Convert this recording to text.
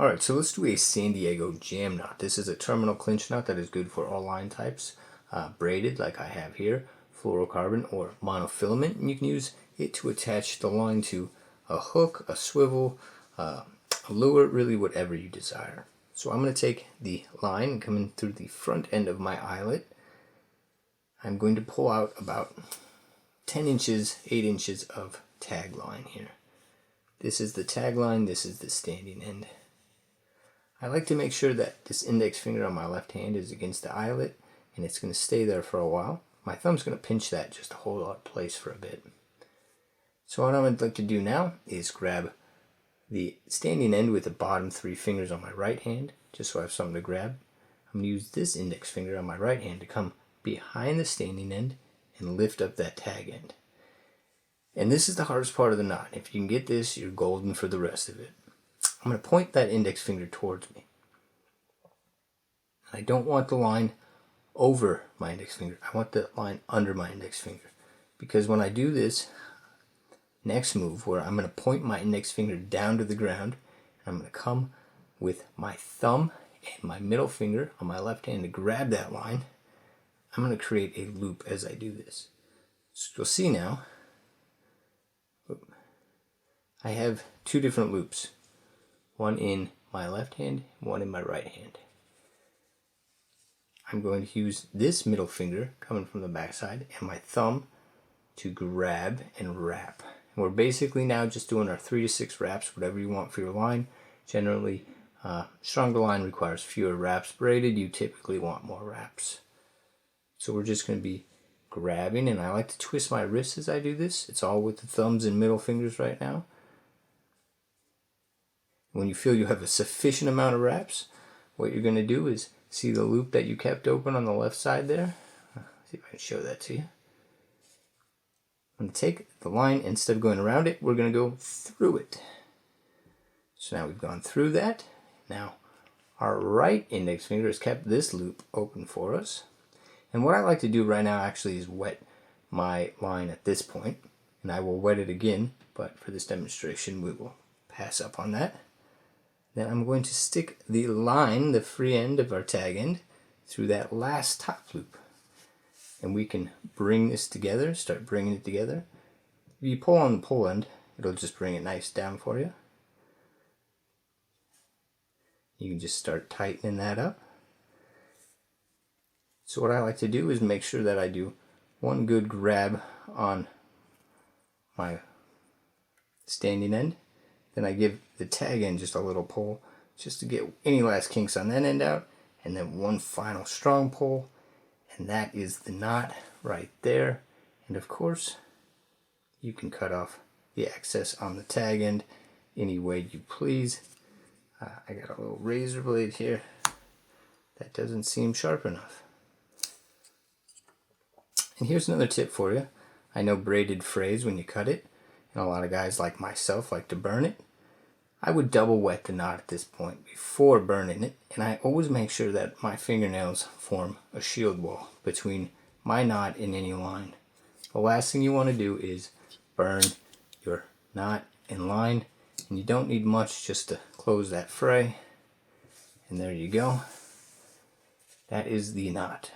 Alright, so let's do a San Diego jam knot. This is a terminal clinch knot that is good for all line types. Braided, like I have here, fluorocarbon or monofilament, and you can use it to attach the line to a hook, a swivel, a lure, really whatever you desire. So I'm going to take the line and come in through the front end of my eyelet. I'm going to pull out about 10 inches, 8 inches of tag line here. This is the tag line, this is the standing end. I like to make sure that this index finger on my left hand is against the eyelet, and it's going to stay there for a while. My thumb's going to pinch that just to hold it in place for a bit. So what I would like to do now is grab the standing end with the bottom 3 fingers on my right hand, just so I have something to grab. I'm going to use this index finger on my right hand to come behind the standing end and lift up that tag end. And this is the hardest part of the knot. If you can get this, you're golden for the rest of it. I'm going to point that index finger towards me. I don't want the line over my index finger. I want the line under my index finger. Because when I do this next move, where I'm going to point my index finger down to the ground, I'm going to come with my thumb and my middle finger on my left hand to grab that line, I'm going to create a loop as I do this. So you'll see now, I have 2 different loops. One in my left hand, one in my right hand. I'm going to use this middle finger coming from the back side and my thumb to grab and wrap. And we're basically now just doing our 3 to 6 wraps, whatever you want for your line. Generally, stronger line requires fewer wraps. Braided, you typically want more wraps. So we're just going to be grabbing, and I like to twist my wrists as I do this. It's all with the thumbs and middle fingers right now. When you feel you have a sufficient amount of wraps, what you're going to do is see the loop that you kept open on the left side there. Let's see if I can show that to you. I'm going to take the line, instead of going around it, we're going to go through it. So now we've gone through that. Now our right index finger has kept this loop open for us. And what I like to do right now actually is wet my line at this point. And I will wet it again, but for this demonstration we will pass up on that. Then I'm going to stick the line, the free end of our tag end, through that last top loop. And we can bring this together, start bringing it together. If you pull on the pull end, it'll just bring it nice down for you. You can just start tightening that up. So what I like to do is make sure that I do one good grab on my standing end. Then I give the tag end just a little pull just to get any last kinks on that end out, and then one final strong pull, and that is the knot right there. And of course you can cut off the excess on the tag end any way you please. I got a little razor blade here that doesn't seem sharp enough. And here's another tip for you. I know braided frays when you cut it, and a lot of guys like myself like to burn it. I would double wet the knot at this point before burning it, and I always make sure that my fingernails form a shield wall between my knot and any line. The last thing you want to do is burn your knot and line, and you don't need much just to close that fray. And there you go. That is the knot.